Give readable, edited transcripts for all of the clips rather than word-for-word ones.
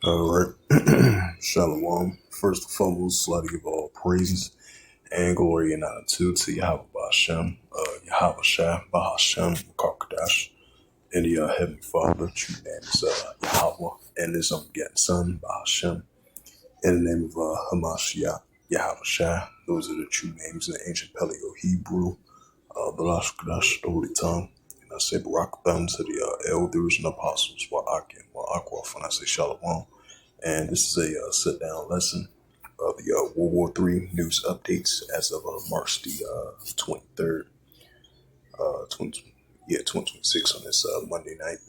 All right. Shalom. First and foremost, I'd like to give all praises and glory and honor to Yahweh Bahashem, Yahweh Shah, Bahashem, Karkadash, and the Heavenly Father, true name is Yahweh, and his own begotten Son, Bahashem, in the name of Hamashiach, Yahweh Shah. Those are the true names in the ancient Paleo Hebrew, Balash Kadash, the Holy Tongue. And I say Barak Thumb to the elders and apostles, Wa'ak and Wa'akwa, when I say Shalom. And this is a sit-down lesson of the World War III news updates as of March the 23rd, 2026 on this Monday night.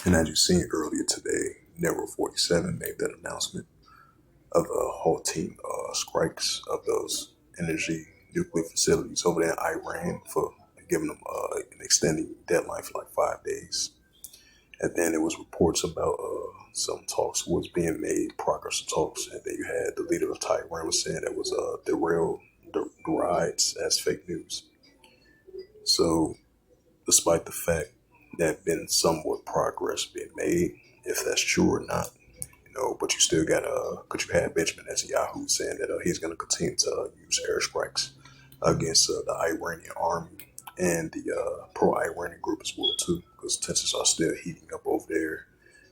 And as you've seen earlier today, Nero 47 made that announcement of halting strikes of those energy nuclear facilities over there in Iran for giving them an extending deadline for like 5 days. And then there was reports about some talks was being made, progress of talks, and then you had the leader of Taiwan was saying that was derailed the rides as fake news. So, despite the fact that been somewhat progress being made, if that's true or not, but you still got because you had Benjamin Netanyahu saying that he's going to continue to use airstrikes against the Iranian army and the pro-Iranian group as well too, because tensions are still heating up over there,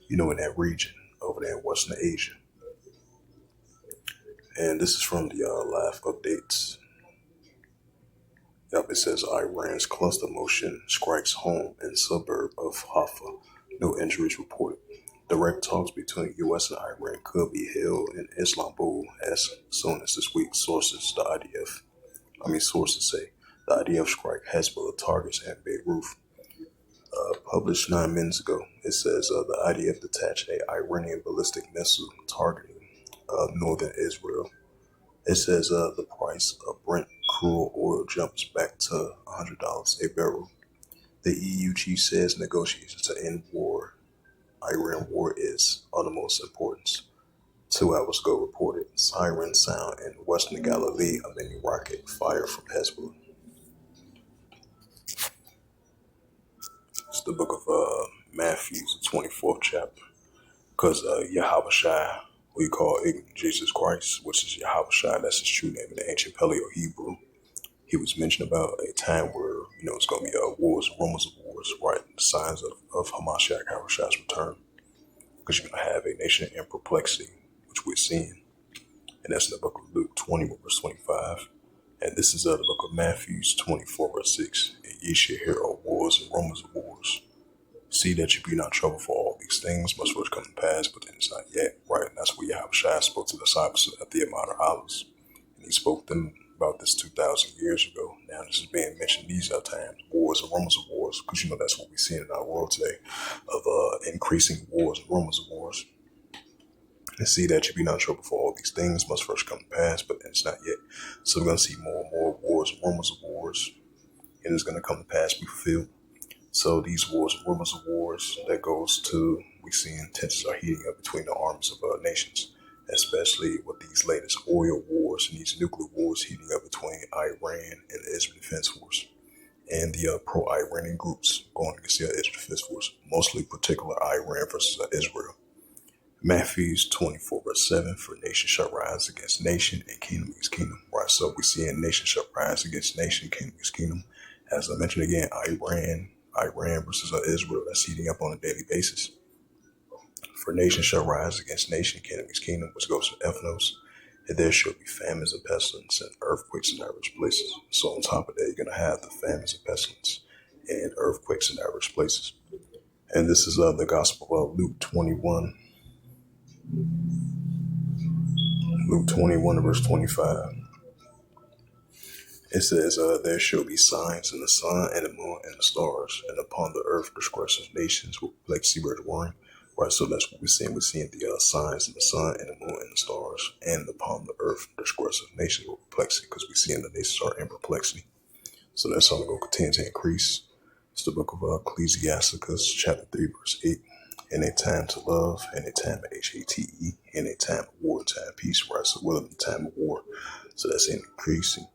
in that region over there in Western Asia. And this is from the live updates. Yep, it says Iran's cluster motion strikes home in suburb of Haifa. No injuries reported. Direct talks between U.S. and Iran could be held in Istanbul as soon as this week. Sources say the IDF strike Hezbollah targets at Beirut. Published 9 minutes ago, it says the IDF detached a Iranian ballistic missile targeting northern Israel. It says the price of Brent crude oil jumps back to $100 a barrel. The EU chief says negotiations to end Iran war is utmost importance. 2 hours ago reported siren sound in Western Galilee amid rocket fire from Hezbollah. It's the book of Matthew, the 24th chapter. Because Yahweh Shai, we call Jesus Christ, which is Yahweh Shai, that's his true name in the ancient Paleo Hebrew. He was mentioned about a time where, it's going to be wars, rumors of wars, right? The signs of Hamashiach, Yahweh Shai's return. Because you're going to have a nation in perplexity, which we're seeing. And that's in the book of Luke 20, verse 25. And this is the book of Matthew 24, verse 6. And ye shall hear of wars and rumors of wars. See that you be not troubled, for all these things must first come to pass, but then it's not yet, right? And that's where Yahweh Shai spoke to the disciples at the Mount of Olives. And he spoke to them about this 2,000 years ago. Now this is being mentioned these are times, wars and rumors of wars, because that's what we see in our world today, of increasing wars and rumors of wars. And see that you be not troubled, for all these things must first come to pass, but then it's not yet. So we're going to see more and more wars and rumors of wars, and it's going to come to pass, be fulfilled. So these wars and rumors of wars, that goes to, we seeing tensions are heating up between the armies of nations, especially with these latest oil wars and these nuclear wars heating up between Iran and the Israel Defense Force and the pro-Iranian groups going against the Israel Defense Force, mostly particular Iran versus Israel. Matthew 24, verse 7, for nation shall rise against nation and kingdom against kingdom. Right, so we see nation shall rise against nation, kingdom against kingdom. As I mentioned again, Iran versus Israel, that's heating up on a daily basis. For nation shall rise against nation, kingdom against kingdom, which goes to Ethnos, and there shall be famines and pestilence and earthquakes in diverse places. So on top of that, you're going to have the famines and pestilence and earthquakes in diverse places. And this is the gospel of Luke 21, verse 25. It says, there shall be signs in the sun and the moon and the stars, and upon the earth disgraces nations with plexi warring. Right, so that's what we're seeing. We're seeing the signs in the sun and the moon and the stars, and upon the earth disgraces nations with perplexity, because we're seeing the nations are in perplexity. So that's only going to continue to increase. It's the book of Ecclesiasticus, chapter 3, verse 8. In a time to love, in a time of HATE, in a time of war, time of peace, right? So we're in a time of war. So that's increasing.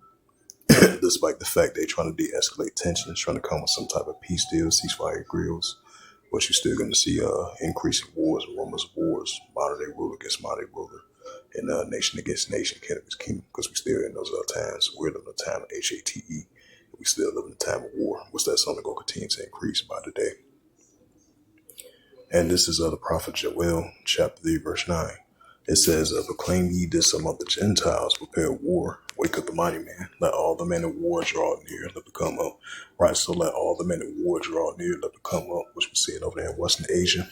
Despite the fact they're trying to de-escalate tensions, trying to come with some type of peace deal, ceasefire agreements, But you're still going to see increasing wars, rumors of wars, modern day ruler against modern day ruler, and nation against nation, kingdom against kingdom, because we still in those times. We're in the time of HATE. We still live in the time of war. What's that something going to continue to increase by the day? And this is the prophet Joel, chapter 3, verse 9. It says, proclaim ye this among the Gentiles, prepare war, wake up the mighty man, let all the men of war draw near, let them come up. Right, so let all the men of war draw near, let them come up, which we see it over there in Western Asia,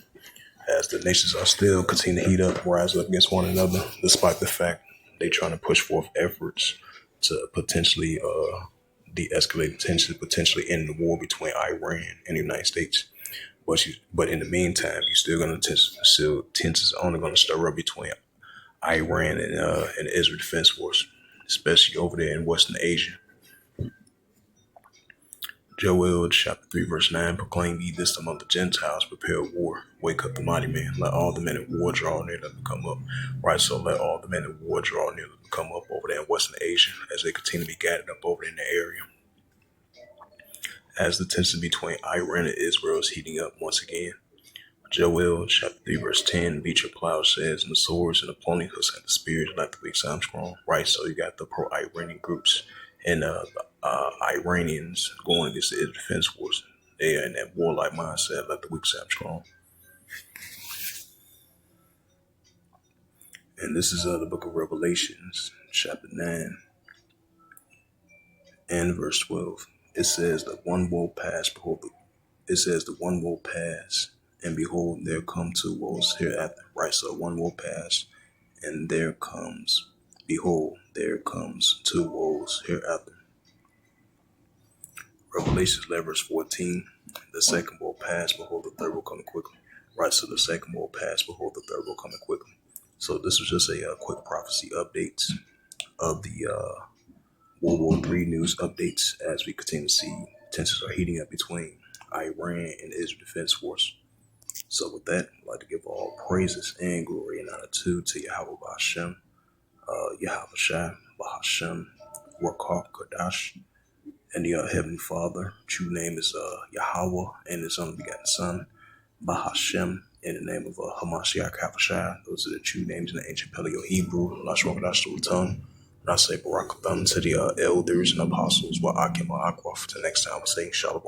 as the nations are still continue to heat up, rise up against one another, despite the fact they trying to push forth efforts to potentially de-escalate tensions, potentially end the war between Iran and the United States. But in the meantime, you're still going to tensions only going to stir up between Iran and the Israel Defense Force, especially over there in Western Asia. Joel chapter 3 verse 9, proclaim ye this among the Gentiles, prepare war, wake up the mighty man, let all the men of war draw near, let them come up. Right, so let all the men of war draw near, let them come up over there in Western Asia as they continue to be gathered up over in the area. As the tension between Iran and Israel is heating up once again. Joel chapter 3 verse 10, beat your plow says, and the swords and the pointing hooks and the spears, let the weak sound strong. Right, so you got the pro-Iranian groups and Iranians going against the Israel Defense Force. They are in that warlike mindset, let the weak sound strong. And this is the book of Revelations, chapter 9 and verse 12. It says that one will pass, and behold, there come two woes hereafter. Right, so one will pass, and there comes, behold, there comes two woes hereafter. Revelations 11 verse 14, the second will pass, behold, the third will come quickly. Right, so the second will pass, behold, the third will come quickly. So this was just a quick prophecy update of the World War III news updates as we continue to see tensions are heating up between Iran and the Israel Defense Force. So with that, I'd like to give all praises and glory and honor to Yahweh B'Hashem, Yahweh Shai, B'Hashem, Rakah Kadash, and the Heavenly Father. True name is Yahweh and His only begotten Son, B'Hashem, in the name of Hamashiach Havashai. Those are the true names in the ancient Paleo Hebrew. Lashon Kadash to return. And I say Barakathon to the elders and apostles, Wa'akim Wa'akwaf. Till next time, I say Shalom.